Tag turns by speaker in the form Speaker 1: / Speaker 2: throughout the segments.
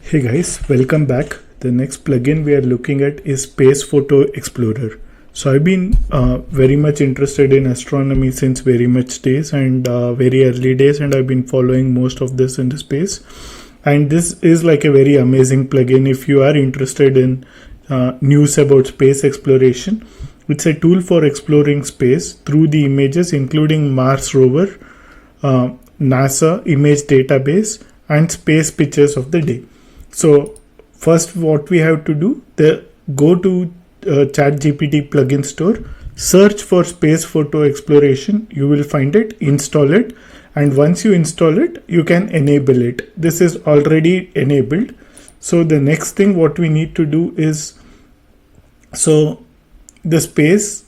Speaker 1: Hey guys, welcome back. The next plugin we are looking at is Space Photo Explorer. So I've been very much interested in astronomy since very much days and very early days, and I've been following most of this in the space. And this is like a very amazing plugin if you are interested in news about space exploration. It's a tool for exploring space through the images, including Mars Rover, NASA image database, and space pictures of the day. So first what we have to do, go to ChatGPT plugin store, search for Space Photo Exploration, you will find it, install it, and once you install it, you can enable it. This is already enabled. So the next thing what we need to do is, so the Space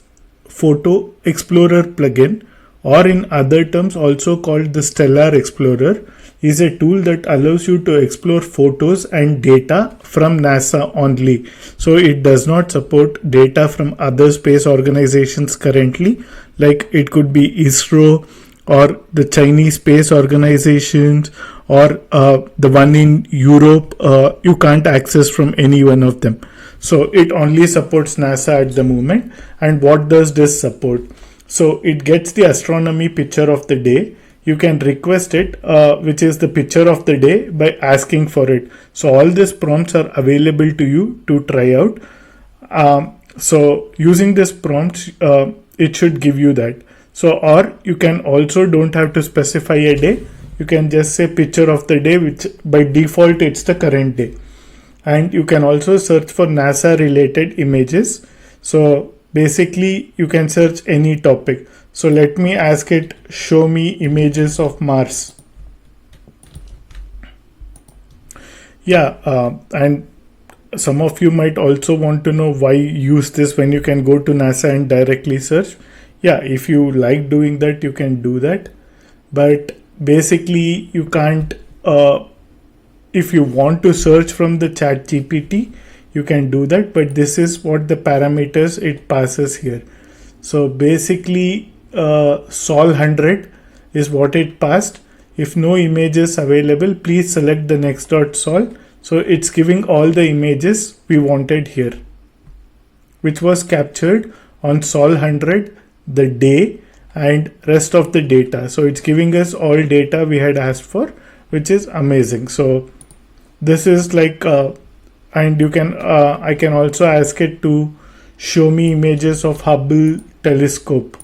Speaker 1: Photo Explorer plugin, or in other terms also called the Stellar Explorer, is a tool that allows you to explore photos and data from NASA only. So it does not support data from other space organizations currently, like it could be ISRO or the Chinese space organizations or the one in Europe. You can't access from any one of them. So it only supports NASA at the moment. And what does this support? So it gets the astronomy picture of the day. You can request it, which is the picture of the day, by asking for it. So all these prompts are available to you to try out. So using this prompts, it should give you that. So, or you can also don't have to specify a day. You can just say picture of the day, which by default it's the current day. And you can also search for NASA related images. So basically you can search any topic. So let me ask it, show me images of Mars. Yeah, and some of you might also want to know why use this when you can go to NASA and directly search. Yeah, if you like doing that, you can do that. But basically you can't, if you want to search from the ChatGPT, you can do that. But this is what the parameters it passes here. So basically, Sol 100 is what it passed. If no images available, please select the next dot sol. So it's giving all the images we wanted here, which was captured on Sol 100, the day, and rest of the data. So it's giving us all data we had asked for, which is amazing. So this is like, and you can, I can also ask it to show me images of Hubble Telescope.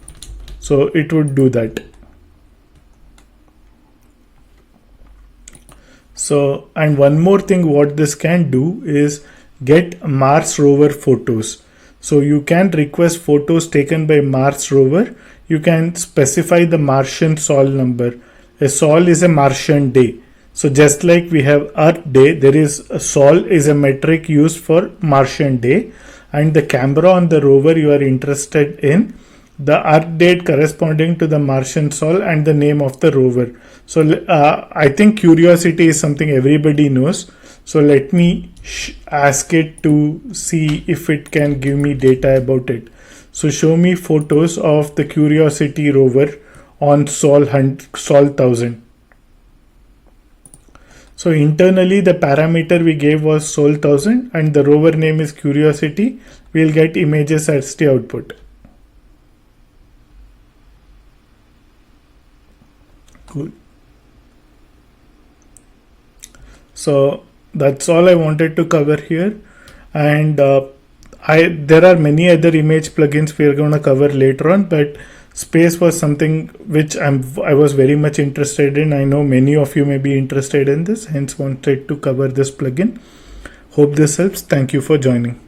Speaker 1: So it would do that. So, and one more thing what this can do is get Mars Rover photos. So you can request photos taken by Mars Rover. You can specify the Martian Sol number. A Sol is a Martian day. So just like we have Earth day, there is a Sol is a metric used for Martian day, and the camera on the rover you are interested in, the Earth date corresponding to the Martian Sol, and the name of the rover. So I think Curiosity is something everybody knows. So let me ask it to see if it can give me data about it. So show me photos of the Curiosity rover on Sol 1000. So internally the parameter we gave was Sol 1000 and the rover name is Curiosity. We'll get images as the output. Cool. So that's all I wanted to cover here, and there are many other image plugins we are going to cover later on, but space was something which I was very much interested in. I know many of you may be interested in this, hence wanted to cover this plugin. Hope this helps. Thank you for joining.